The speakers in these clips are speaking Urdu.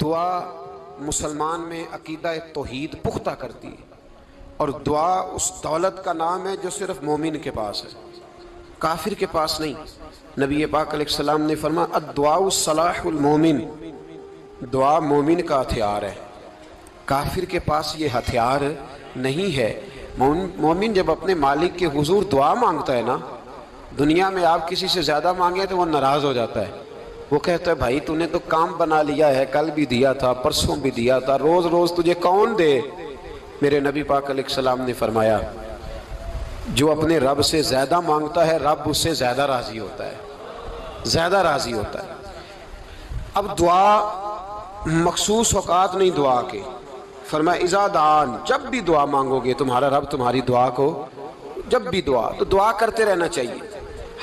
دعا مسلمان میں عقیدہ توحید پختہ کرتی ہے، اور دعا اس دولت کا نام ہے جو صرف مومن کے پاس ہے، کافر کے پاس نہیں۔ نبی پاک علیہ السلام نے فرمایا الدعاء صلاح المومن، دعا مومن کا ہتھیار ہے، کافر کے پاس یہ ہتھیار نہیں ہے۔ مومن جب اپنے مالک کے حضور دعا مانگتا ہے نا، دنیا میں آپ کسی سے زیادہ مانگیں تو وہ ناراض ہو جاتا ہے، وہ کہتا ہے بھائی تو نے تو کام بنا لیا ہے، کل بھی دیا تھا، پرسوں بھی دیا تھا، روز روز تجھے کون دے؟ میرے نبی پاک علیہ السلام نے فرمایا جو اپنے رب سے زیادہ مانگتا ہے رب اس سے زیادہ راضی ہوتا ہے، زیادہ راضی ہوتا ہے۔ اب دعا مخصوص اوقات نہیں دعا کے، فرمایا اذا دعان، جب بھی دعا مانگو گے تمہارا رب تمہاری دعا کو، جب بھی دعا تو دعا کرتے رہنا چاہیے،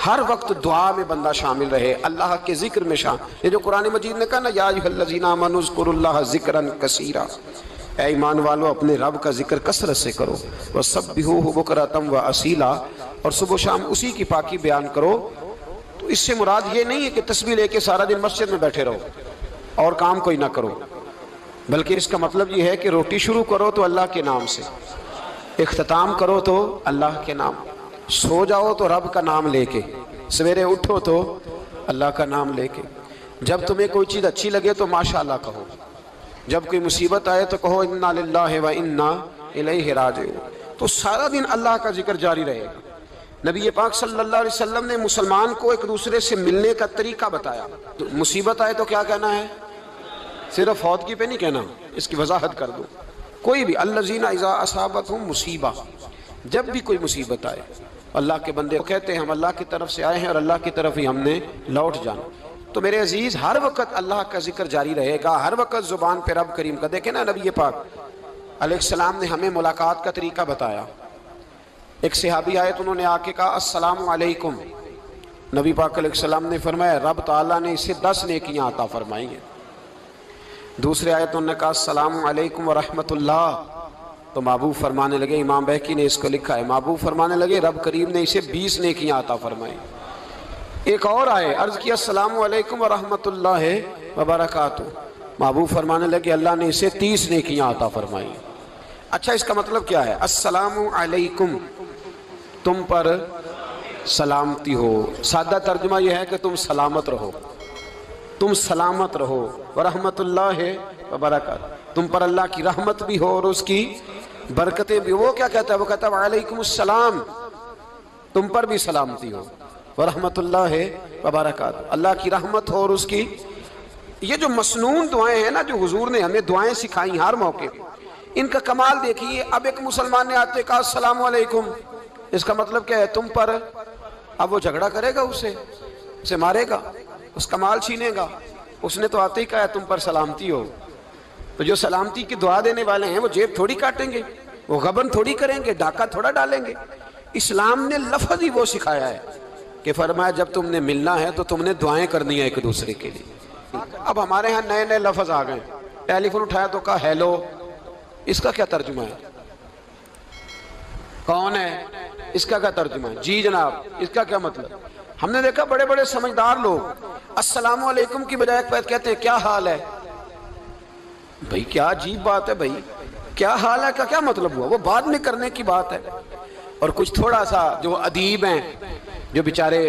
ہر وقت دعا میں بندہ شامل رہے، اللہ کے ذکر میں شامل۔ یہ جو قرآن مجید نے کہا نا یا ایھا الذین آمنوا اذکروا اللہ ذکرا کثیرا، اے ایمان والو اپنے رب کا ذکر کثرت سے کرو، وسبحوہ بکرۃ واصیلا، اور صبح و شام اسی کی پاکی بیان کرو۔ تو اس سے مراد یہ نہیں ہے کہ تسبیح لے کے سارا دن مسجد میں بیٹھے رہو اور کام کوئی نہ کرو، بلکہ اس کا مطلب یہ ہے کہ روٹی شروع کرو تو اللہ کے نام سے، اختتام کرو تو اللہ کے نام، سو جاؤ تو رب کا نام لے کے، سویرے اٹھو تو اللہ کا نام لے کے، جب تمہیں کوئی چیز اچھی لگے تو ماشاءاللہ کہو، جب کوئی مصیبت آئے تو کہو انا للہ و انا الیہ راجعون۔ تو سارا دن اللہ کا ذکر جاری رہے گا۔ نبی پاک صلی اللہ علیہ وسلم نے مسلمان کو ایک دوسرے سے ملنے کا طریقہ بتایا۔ مصیبت آئے تو کیا کہنا ہے؟ صرف فوت کی پہ نہیں کہنا، اس کی وضاحت کر دو، کوئی بھی الذین اذا اصابتہم مصیبہ، جب بھی کوئی مصیبت آئے اللہ کے بندے کہتے ہیں ہم اللہ کی طرف سے آئے ہیں اور اللہ کی طرف ہی ہم نے لوٹ جانا۔ تو میرے عزیز ہر وقت اللہ کا ذکر جاری رہے گا، ہر وقت زبان پہ رب کریم کا۔ دیکھیں نا نبی پاک علیہ السلام نے ہمیں ملاقات کا طریقہ بتایا۔ ایک صحابی آئے تو انہوں نے آ کے کہا السلام علیکم، نبی پاک علیہ السلام نے فرمایا رب تعالیٰ نے اسے 10 نیکیاں عطا فرمائی ہیں۔ دوسرے آئے تو انہوں نے کہا السلام علیکم ورحمۃ اللہ، تو محبوب فرمانے لگے، امام بہقی نے اس کو لکھا ہے، محبوب فرمانے لگے رب کریم نے اسے 20 نیکیاں عطا فرمائی۔ ایک اور آئے، عرض کیا السلام علیکم ورحمۃ اللہ وبرکاتہ، محبوب فرمانے لگے اللہ نے اسے 30 نیکیاں عطا فرمائی۔ اچھا اس کا مطلب کیا ہے؟ السلام علیکم، تم پر سلامتی ہو، سادہ ترجمہ یہ ہے کہ تم سلامت رہو، تم سلامت رہو، ورحمۃ اللہ وبرکاتہ، تم پر اللہ کی رحمت بھی ہو اور اس کی برکتیں بھی۔ وہ کیا کہتا ہے؟ وہ کہتا ہے وعلیکم السلام، تم پر بھی سلامتی ہو، ورحمۃ اللہ وبرکاتہ، اللہ کی رحمت ہو اور اس کی۔ یہ جو مسنون دعائیں ہیں نا جو حضور نے ہمیں دعائیں سکھائیں ہر موقع پہ، ان کا کمال دیکھیے۔ اب ایک مسلمان نے آتے کہا السلام علیکم، اس کا مطلب کیا ہے؟ تم پر۔ اب وہ جھگڑا کرے گا، اسے مارے گا، اس کا مال چھینے گا؟ اس نے تو آتے ہی کہا ہے تم پر سلامتی ہو۔ تو جو سلامتی کی دعا دینے والے ہیں وہ جیب تھوڑی کاٹیں گے، وہ غبن تھوڑی کریں گے، ڈاکہ تھوڑا ڈالیں گے۔ اسلام نے لفظ ہی وہ سکھایا ہے کہ فرمایا جب تم نے ملنا ہے تو تم نے دعائیں کرنی ہیں ایک دوسرے کے لیے۔ اب ہمارے ہاں نئے نئے لفظ آ گئے، ٹیلی فون اٹھایا تو کہا ہیلو، اس کا کیا ترجمہ ہے؟ کون ہے؟ اس کا کیا ترجمہ ہے؟ جی جناب، اس کا کیا مطلب؟ ہم نے دیکھا بڑے بڑے سمجھدار لوگ السلام علیکم کی بجائے کہتے ہیں کیا حال ہے؟ بھئی کیا عجیب بات ہے، بھئی کیا حال ہے کا کیا مطلب ہوا؟ وہ بعد میں کرنے کی بات ہے۔ اور کچھ تھوڑا سا جو ادیب ہیں، جو بیچارے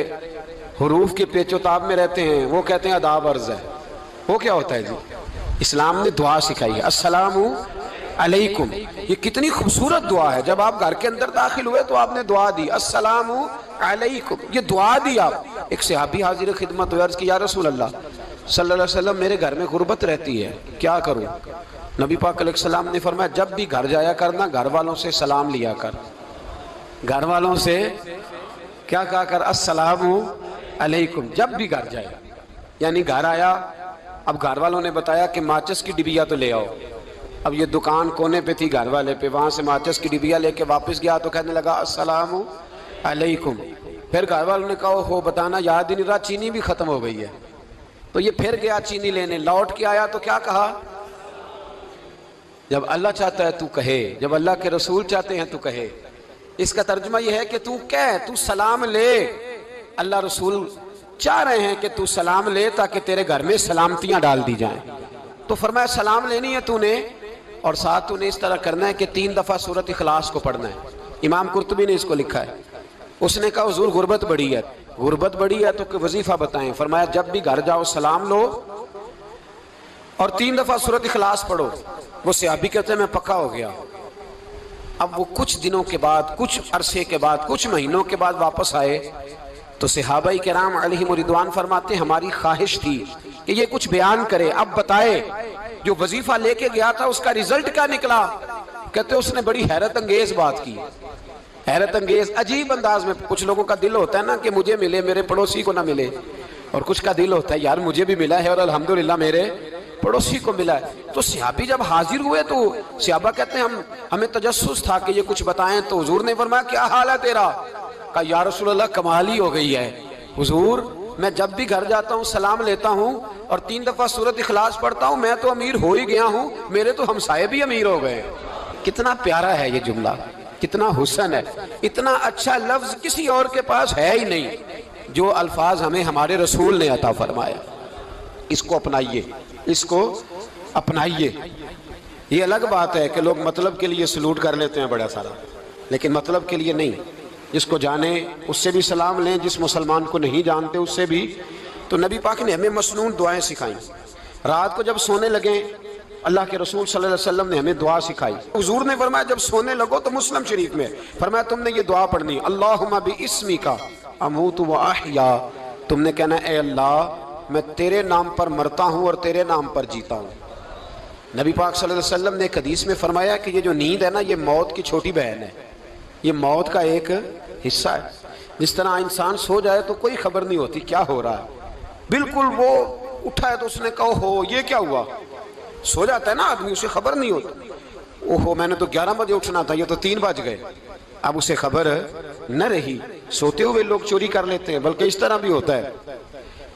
حروف کے پیچ و تاب میں رہتے ہیں، وہ کہتے ہیں اداب عرض ہے۔ وہ کیا ہوتا ہے جی؟ اسلام نے دعا سکھائی ہے السلام علیکم، یہ کتنی خوبصورت دعا ہے۔ جب آپ گھر کے اندر داخل ہوئے تو آپ نے دعا دی السلام علیکم، یہ دعا دی آپ۔ ایک صحابی حاضر خدمت ہوئے، عرض کی یا رسول اللہ صلی اللہ علیہ وسلم میرے گھر میں غربت رہتی ہے، کیا کروں؟ نبی پاک علیہ السلام نے فرمایا جب بھی گھر جایا کرنا گھر والوں سے سلام لیا کر، گھر والوں سے کیا کہا کر؟ السلام علیکم، جب بھی گھر جائے۔ یعنی گھر آیا، اب گھر والوں نے بتایا کہ ماچس کی ڈبیا تو لے آؤ۔ اب یہ دکان کونے پہ تھی گھر والے پہ، وہاں سے ماچس کی ڈبیا لے کے واپس گیا تو کہنے لگا السلام علیکم۔ پھر گھر والوں نے کہا ہو بتانا یاد ہی نہیں رہا، چینی بھی ختم ہو گئی ہے۔ تو یہ پھر گیا چینی لینے، لوٹ کے آیا تو کیا کہا؟ جب اللہ چاہتا ہے تو کہے، جب اللہ کے رسول چاہتے ہیں تو کہے۔ اس کا ترجمہ یہ ہے کہ تو کہہ، تو سلام لے۔ اللہ رسول چاہ رہے ہیں کہ تو سلام لے تاکہ تیرے گھر میں سلامتیاں ڈال دی جائیں۔ تو فرمایا سلام لینی ہے تو نے، اور ساتھ تو نے اس طرح کرنا ہے کہ 3 دفعہ سورۃ اخلاص کو پڑھنا ہے۔ امام قرطبی نے اس کو لکھا ہے۔ اس نے کہا حضور غربت بڑی ہے، غربت بڑی ہے تو کہ وظیفہ بتائیں۔ فرمایا جب بھی گھر جاؤ سلام لو اور 3 دفعہ سورۃ اخلاص پڑھو۔ وہ صحابی کہتے ہیں میں پکا ہو گیا۔ اب وہ کچھ دنوں کے بعد، کچھ عرصے کے بعد، کچھ مہینوں کے بعد واپس آئے تو صحابہ کرام علیہم رضوان فرماتے ہیں ہماری خواہش تھی کہ یہ کچھ بیان کرے، اب بتائے جو وظیفہ لے کے گیا تھا اس کا رزلٹ کیا نکلا۔ کہتے اس نے بڑی حیرت انگیز بات کی، حیرت انگیز عجیب انداز میں۔ کچھ لوگوں کا دل ہوتا ہے نا کہ مجھے ملے میرے پڑوسی کو نہ ملے، اور کچھ کا دل ہوتا ہے یار مجھے بھی ملا ہے اور الحمدللہ میرے پڑوسی کو ملا ہے۔ تو صحابی جب حاضر ہوئے تو صحابہ کہتے ہیں ہمیں تجسس تھا کہ یہ کچھ بتائیں، تو حضور نے فرمایا کیا حال ہے تیرا؟ کہا یا رسول اللہ کمال ہی ہو گئی ہے حضور، میں جب بھی گھر جاتا ہوں سلام لیتا ہوں اور 3 دفعہ سورۃ اخلاص پڑھتا ہوں، میں تو امیر ہو ہی گیا ہوں، میرے تو ہمسائے بھی امیر ہو گئے۔ کتنا پیارا ہے یہ جملہ، کتنا حسن ہے، اتنا اچھا لفظ کسی اور کے پاس ہے ہی نہیں جو الفاظ ہمیں ہمارے رسول نے عطا فرمایا۔ اس کو اپنائیے، اس کو اپنائیے۔ یہ الگ بات ہے کہ لوگ مطلب کے لیے سلوٹ کر لیتے ہیں بڑا سارا، لیکن مطلب کے لیے نہیں۔ جس کو جانے اس سے بھی سلام لیں، جس مسلمان کو نہیں جانتے اس سے بھی۔ تو نبی پاک نے ہمیں مسنون دعائیں سکھائیں۔ رات کو جب سونے لگیں اللہ کے رسول صلی اللہ علیہ وسلم نے ہمیں دعا سکھائی۔ حضور نے فرمایا جب سونے لگو تو مسلم شریف میں فرمایا تم نے یہ دعا پڑھنی، اللہم باسمک اموت و احیا، تم نے کہنا اے اللہ میں تیرے نام پر مرتا ہوں اور تیرے نام پر جیتا ہوں۔ نبی پاک صلی اللہ علیہ وسلم نے ایک حدیث میں فرمایا کہ یہ جو نیند ہے نا یہ موت کی چھوٹی بہن ہے، یہ موت کا ایک حصہ ہے۔ جس طرح انسان سو جائے تو کوئی خبر نہیں ہوتی کیا ہو رہا ہے، بالکل وہ اٹھا ہے تو اس نے کہا ہو یہ کیا ہوا، سو جاتا ہے نا آدمی اسے خبر نہیں ہوتی، اوہو میں نے تو 11 بجے اٹھنا تھا یہ تو 3 بج گئے، اب اسے خبر نہ رہی۔ سوتے ہوئے لوگ چوری کر لیتے ہیں، بلکہ اس طرح بھی ہوتا ہے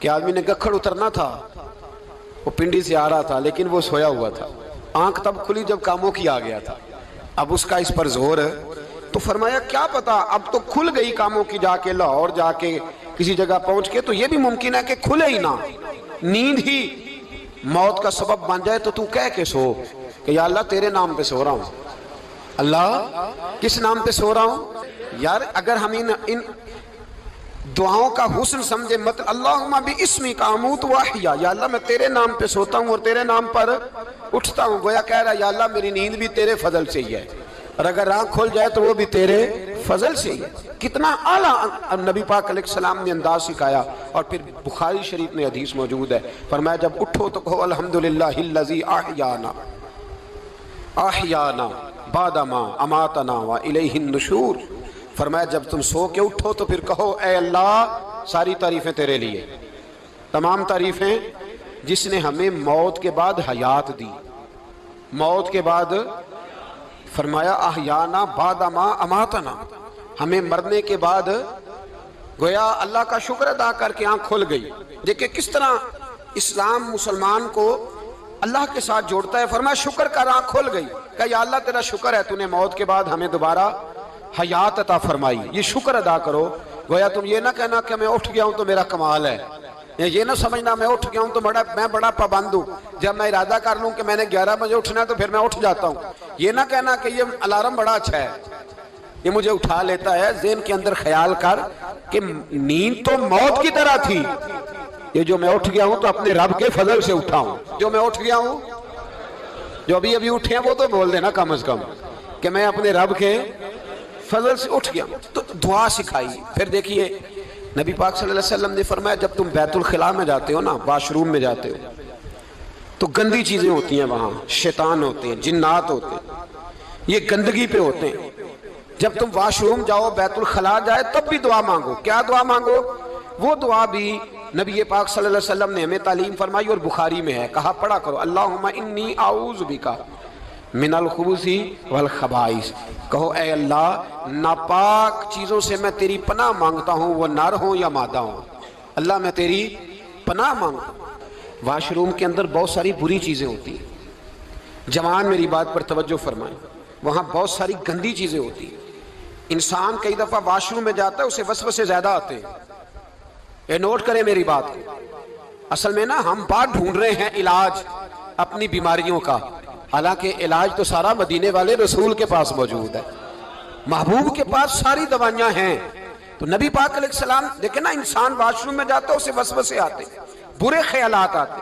کہ آدمی نے گکھڑ اترنا تھا، وہ پنڈی سے آ رہا تھا لیکن وہ سویا ہوا تھا، آنکھ تب کھلی جب کاموں کی آ گیا تھا، اب اس کا اس پر زور ہے۔ تو فرمایا کیا پتا اب تو کھل گئی کاموں کی، جا کے لاہور جا کے کسی جگہ پہنچ کے، تو یہ بھی ممکن ہے کہ کھلے ہی نہ، نیند ہی موت کا سبب بن جائے، تو تو کہہ کے سو کہ یا اللہ تیرے نام پہ سو رہا ہوں۔ اللہ کس نام پہ سو رہا ہوں؟ یار اگر ہم ان دعاؤں کا حسن سمجھے، مت اللہم باسمک اموت و احیا، یا اللہ میں تیرے نام پہ سوتا ہوں اور تیرے نام پر اٹھتا ہوں، گویا کہہ رہا یا اللہ میری نیند بھی تیرے فضل سے ہی ہے، اور اگر آنکھ کھل جائے تو وہ بھی تیرے فضل سے ہی ہے۔ کتنا اعلیٰ نبی پاک علیہ السلام نے انداز سکھایا۔ اور پھر بخاری شریف میں حدیث موجود ہے، فرمایا جب اٹھو تو کہو الحمدللہ الذی احیانا احیانا بعد ما اماتنا والیہ النشور۔ فرمایا جب تم سو کے اٹھو تو پھر کہو اے اللہ ساری تعریفیں تیرے لیے، تمام تعریفیں جس نے ہمیں موت کے بعد حیات دی، موت کے بعد فرمایا احیانا بعد ما اماتنا، ہمیں مرنے کے بعد گویا اللہ کا شکر ادا کر کے آنکھ کھل گئی۔ دیکھیں کس طرح اسلام مسلمان کو اللہ کے ساتھ جوڑتا ہے۔ فرمایا شکر کر، آنکھ کھل گئی، کہ یا اللہ تیرا شکر ہے تو نے موت کے بعد ہمیں دوبارہ حیات عطا فرمائی، یہ شکر ادا کرو۔ گویا تم یہ نہ کہنا کہ میں اٹھ گیا ہوں تو میرا کمال ہے، یہ نہ سمجھنا میں اٹھ گیا ہوں تو میں بڑا پابند ہوں، جب میں ارادہ کر لوں کہ میں نے 11 بجے اٹھنا ہے تو پھر میں اٹھ جاتا ہوں۔ یہ نہ کہنا کہ یہ الارم بڑا اچھا ہے، یہ مجھے اٹھا لیتا ہے۔ ذہن کے اندر خیال کر کہ نیند تو موت کی طرح تھی، یہ جو میں اٹھ گیا ہوں تو اپنے رب کے فضل سے اٹھا ہوں۔ جو میں اٹھ گیا ہوں، جو ابھی اٹھے ہیں وہ تو بول دینا کم از کم کہ میں اپنے رب کے فضل سے اٹھ گیا۔ تو دعا سکھائی۔ پھر دیکھیے نبی پاک صلی اللہ علیہ وسلم نے فرمایا جب تم بیت الخلاء میں جاتے ہو نا، واش روم میں جاتے ہو تو گندی چیزیں ہوتی ہیں، وہاں شیطان ہوتے ہیں، جنات ہوتے ہیں، یہ گندگی پہ ہوتے ہیں۔ جب تم واش روم جاؤ، بیت الخلاء جائے، تب بھی دعا مانگو۔ کیا دعا مانگو؟ وہ دعا بھی نبی پاک صلی اللہ علیہ وسلم نے ہمیں تعلیم فرمائی اور بخاری میں ہے، کہا پڑھا کرو اللہم انی اعوذ بک من الخبث والخبائث، کہو اے اللہ ناپاک چیزوں سے میں تیری پناہ مانگتا ہوں، وہ نر ہوں یا مادہ ہوں، اللہ میں تیری پناہ مانگتا ہوں۔ واش روم کے اندر بہت ساری بری چیزیں ہوتی ہیں، جوان میری بات پر توجہ فرمائیں، وہاں بہت ساری گندی چیزیں ہوتی ہیں۔ انسان کئی دفعہ واش روم میں جاتا ہے، اسے وسوسے زیادہ آتے ہیں، یہ نوٹ کریں میری بات کو۔ اصل میں نا ہم بات ڈھونڈ رہے ہیں علاج، اپنی بیماریوں کا، حالانکہ علاج تو سارا مدینے والے رسول کے پاس موجود ہے، محبوب کے پاس ساری دوائیاں ہیں۔ تو نبی پاک علیہ السلام دیکھیں نا، انسان واش روم میں جاتا ہے اسے وسوسے آتے، برے خیالات آتے،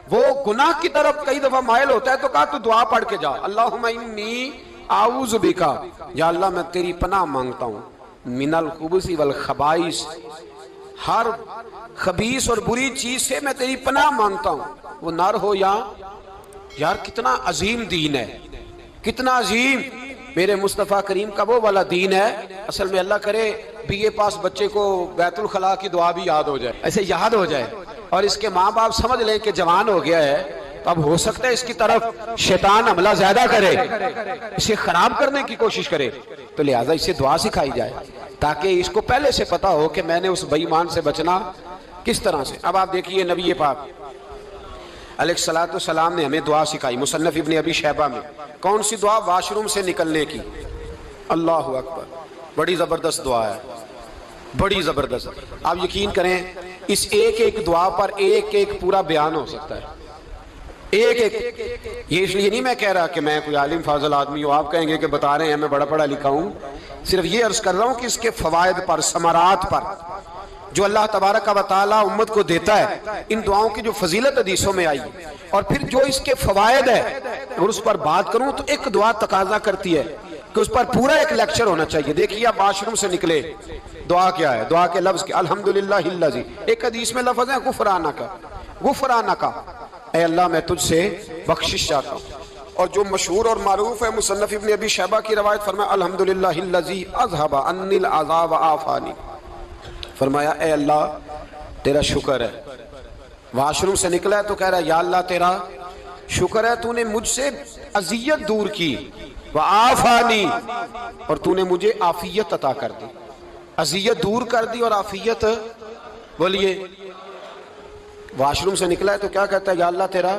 وہ گناہ کی طرف کئی دفعہ مائل ہوتا ہے تو کہا تو دعا پڑھ کے جا، اللہم انی اعوذ بکا، یا اللہ میں تیری پناہ مانگتا ہوں، من الخبث والخبائث، ہر خبیث اور بری چیز سے میں تیری پناہ مانگتا ہوں، وہ نر ہو یا یار کتنا عظیم دین ہے، کتنا عظیم میرے مصطفیٰ کریم کا وہ والا دین ہے۔ اصل میں اللہ کرے بی اے پاس بچے کو بیت الخلاء کی دعا بھی یاد ہو جائے، ایسے یاد ہو جائے، اور اس کے ماں باپ سمجھ لیں کہ جوان ہو گیا ہے، تو اب ہو سکتا ہے اس کی طرف شیطان حملہ زیادہ کرے، اسے خراب کرنے کی کوشش کرے، تو لہٰذا اسے دعا سکھائی جائے تاکہ اس کو پہلے سے پتا ہو کہ میں نے اس بے ایمان سے بچنا کس طرح سے۔ اب آپ دیکھیے نبی پاک علیہ السلام نے ہمیں دعا سکھائی، مصنف ابن ابی شیبہ میں۔ کون سی دعا؟ واش روم سے نکلنے کی۔ اللہ اکبر، بڑی زبردست دعا ہے، بڑی زبردست۔ آپ یقین کریں اس ایک ایک دعا پر ایک ایک پورا بیان ہو سکتا ہے، ایک ایک۔ یہ اس لیے نہیں میں کہہ رہا کہ میں کوئی عالم فاضل آدمی ہوں، آپ کہیں گے کہ بتا رہے ہیں میں بڑا پڑھا لکھا ہوں، صرف یہ عرض کر رہا ہوں کہ اس کے فوائد پر، ثمرات پر جو اللہ تبارک و تعالیٰ امت کو دیتا ہے، ان دعاؤں کی جو فضیلت حدیثوں میں آئی، اور پھر جو اس کے فوائد ہے، اور اس پر بات کروں تو ایک دعا تقاضا کرتی ہے کہ اس پر پورا ایک لیکچر ہونا چاہیے۔ دیکھیے آپ واش روم سے نکلے، دعا کیا ہے؟ دعا کے لفظ کیا؟ الحمدللہ الذی، ایک حدیث میں لفظ ہے غفرانک، غفرانک، اے اللہ میں تجھ سے بخشش چاہتا ہوں۔ اور جو مشہور اور معروف ہے مصنف ابن ابی شیبہ کی روایت، فرمایا الحمدللہ الذی اذھب عنی العذا وعافانی، فرمایا اے اللہ تیرا شکر ہے۔ واش روم سے نکلا ہے تو کہہ رہا ہے یا اللہ تیرا شکر ہے، تو نے مجھ سے اذیت دور کی، وعافانی، اور تو نے مجھے عافیت عطا کر دی، اذیت دور کر دی اور عافیت۔ بولیے، واش روم سے نکلا ہے تو کیا کہتا ہے؟ یا اللہ تیرا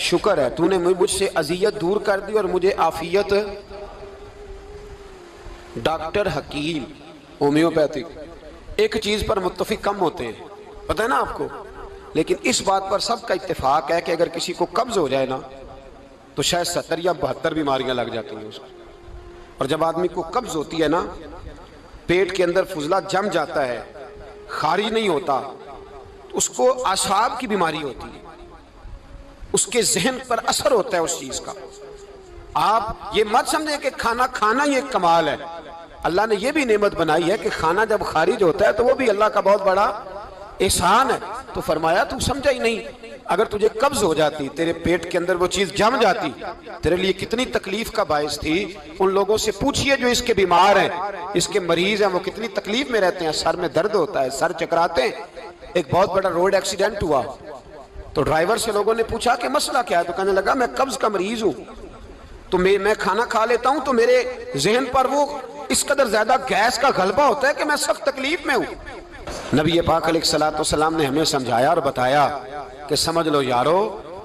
شکر ہے، تو نے مجھ سے اذیت دور کر دی اور مجھے عافیت۔ ڈاکٹر حکیم ہومیوپیتھک ایک چیز پر متفق کم ہوتے ہیں، پتہ ہے نا آپ کو، لیکن اس بات پر سب کا اتفاق ہے کہ اگر کسی کو قبض ہو جائے نا تو شاید 70 یا 72 بیماریاں لگ جاتی ہیں اس کو۔ اور جب آدمی کو قبض ہوتی ہے نا، پیٹ کے اندر فضلہ جم جاتا ہے، خارج نہیں ہوتا، اس کو اعصاب کی بیماری ہوتی ہے، اس کے ذہن پر اثر ہوتا ہے اس چیز کا۔ آپ یہ مت سمجھیں کہ کھانا کھانا یہ ایک کمال ہے، اللہ نے یہ بھی نعمت بنائی ہے کہ کھانا جب خارج ہوتا ہے تو وہ بھی اللہ کا بہت بڑا احسان ہے۔ تو فرمایا تو سمجھا ہی نہیں، اگر تجھے قبض ہو جاتی، تیرے پیٹ کے اندر وہ چیز جم جاتی، تیرے لیے کتنی تکلیف کا باعث تھی۔ ان لوگوں سے پوچھئے جو اس کے بیمار ہیں، اس کے مریض ہیں، وہ کتنی تکلیف میں رہتے ہیں، سر میں درد ہوتا ہے، سر چکراتے ہیں۔ ایک بہت بڑا روڈ ایکسیڈنٹ ہوا تو ڈرائیور سے لوگوں نے پوچھا کہ مسئلہ کیا ہے، تو کہنے لگا میں قبض کا مریض ہوں، تو میں کھانا کھا لیتا ہوں تو میرے ذہن پر وہ اس قدر زیادہ گیس کا غلبہ ہوتا ہے کہ میں سخت تکلیف میں ہوں۔ نبی پاک علیہ السلام نے ہمیں سمجھایا اور بتایا کہ سمجھ لو یارو،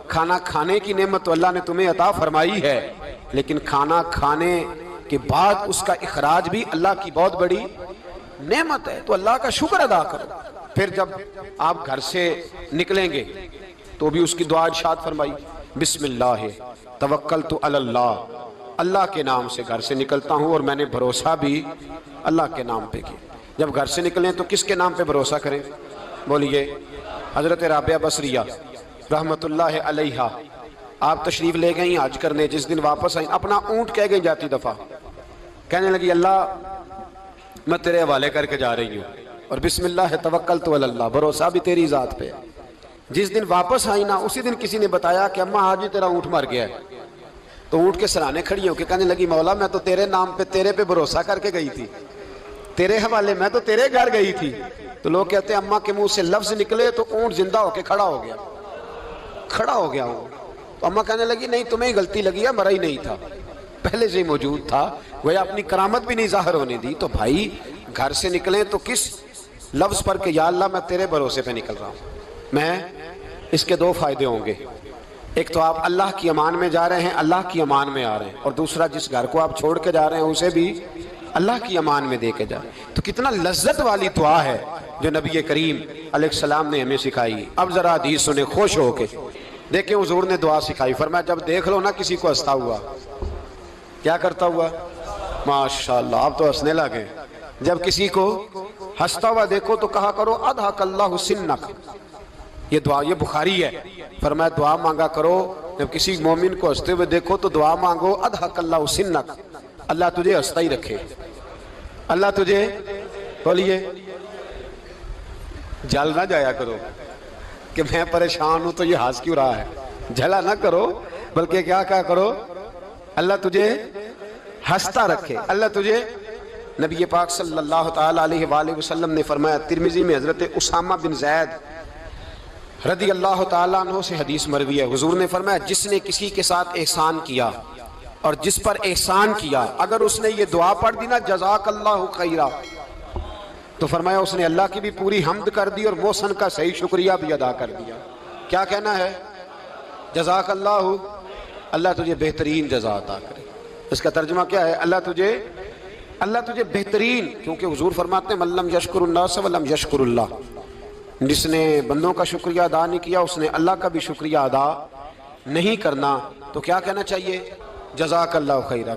کھانا کھانے کی نعمت تو اللہ نے تمہیں عطا فرمائی ہے، لیکن کھانا کھانے کے بعد اس کا اخراج بھی اللہ کی بہت بڑی نعمت ہے، تو اللہ کا شکر ادا کرو۔ پھر جب آپ گھر سے نکلیں گے تو بھی اس کی دعا ارشاد فرمائی، بسم اللہ توکلت علی اللہ، اللہ کے نام سے گھر سے نکلتا ہوں اور میں نے بھروسہ بھی اللہ کے نام پہ کیا۔ جب گھر سے نکلیں تو کس کے نام پہ بھروسہ کریں؟ بولیے، حضرت رابعہ بصریہ رحمت اللہ علیہا، آپ تشریف لے گئیں حج کرنے، جس دن واپس آئیں اپنا اونٹ کہہ گئیں جاتی دفعہ، کہنے لگی اللہ میں تیرے حوالے کر کے جا رہی ہوں، اور بسم اللہ توکلت علی اللہ، بھروسہ بھی تیری ذات پہ۔ جس دن واپس آئی نا، اسی دن کسی نے بتایا کہ اماں آج ہی تیرا اونٹ مر گیا ہے، تو اونٹ کے سرانے کھڑی ہو کے کہنے لگی مولا میں تو تیرے نام پہ، تیرے پہ بھروسہ کر کے گئی تھی، تیرے حوالے، میں تو تیرے گھر گئی تھی۔ تو لوگ کہتے ہیں اماں کے منہ سے لفظ نکلے تو اونٹ زندہ ہو کے کھڑا ہو گیا، کھڑا ہو گیا ہوں۔ تو اماں کہنے لگی نہیں تمہیں ہی غلطی لگی ہے، مرا ہی نہیں تھا، پہلے سے ہی موجود تھا، وہ اپنی کرامت بھی نہیں ظاہر ہونے دی۔ تو بھائی گھر سے نکلیں تو کس لفظ پر کہ یا اللہ میں تیرے بھروسے پہ نکل رہا ہوں۔ میں اس کے دو فائدے ہوں گے، ایک تو آپ اللہ کی امان میں جا رہے ہیں، اللہ کی امان میں آ رہے ہیں، اور دوسرا جس گھر کو آپ چھوڑ کے جا رہے ہیں اسے بھی اللہ کی امان میں دے کے جا رہے ہیں۔ تو کتنا لذت والی دعا ہے جو نبی کریم علیہ السلام نے ہمیں سکھائی۔ اب ذرا حدیث سنیں خوش ہو کے، دیکھیں حضور نے دعا سکھائی، فرمایا جب دیکھ لو نا کسی کو ہنستا ہوا، کیا کرتا ہوا؟ ماشاءاللہ آپ تو ہنسنے لگے۔ جب کسی کو ہنستا ہوا دیکھو تو کہا کرو اضحک اللہ سنک، یہ دعا، یہ بخاری ہے، فرمایا دعا مانگا کرو جب کسی مومن کو ہنستے ہوئے دیکھو تو دعا مانگو اضحک اللہ سنک، اللہ تجھے ہنستا ہی رکھے، اللہ تجھے، بولیے، جل نہ جایا کرو کہ میں پریشان ہوں تو یہ ہنس کیوں رہا ہے، جھلا نہ کرو، بلکہ کیا کہا کرو اللہ تجھے ہنستا رکھے، اللہ تجھے۔ نبی پاک صلی اللہ تعالیٰ علیہ وآلہ وسلم نے فرمایا، ترمذی میں حضرت اسامہ بن زید رضی اللہ تعالیٰ عنہ سے حدیث مروی ہے، حضور نے فرمایا جس نے کسی کے ساتھ احسان کیا اور جس پر احسان کیا، اگر اس نے یہ دعا پڑھ دی نا جزاک اللہ خیرا، تو فرمایا اس نے اللہ کی بھی پوری حمد کر دی اور محسن کا صحیح شکریہ بھی ادا کر دیا۔ کیا کہنا ہے؟ جزاک اللہ، اللہ تجھے بہترین جزا عطا کرے۔ اس کا ترجمہ کیا ہے؟ اللہ تجھے بہترین، کیونکہ حضور فرماتے ہیں من لم یشکر الناس ولم یشکر اللہ، جس نے بندوں کا شکریہ ادا نہیں کیا اس نے اللہ کا بھی شکریہ ادا نہیں کرنا۔ تو کیا کہنا چاہیے؟ جزاک اللہ خیرا۔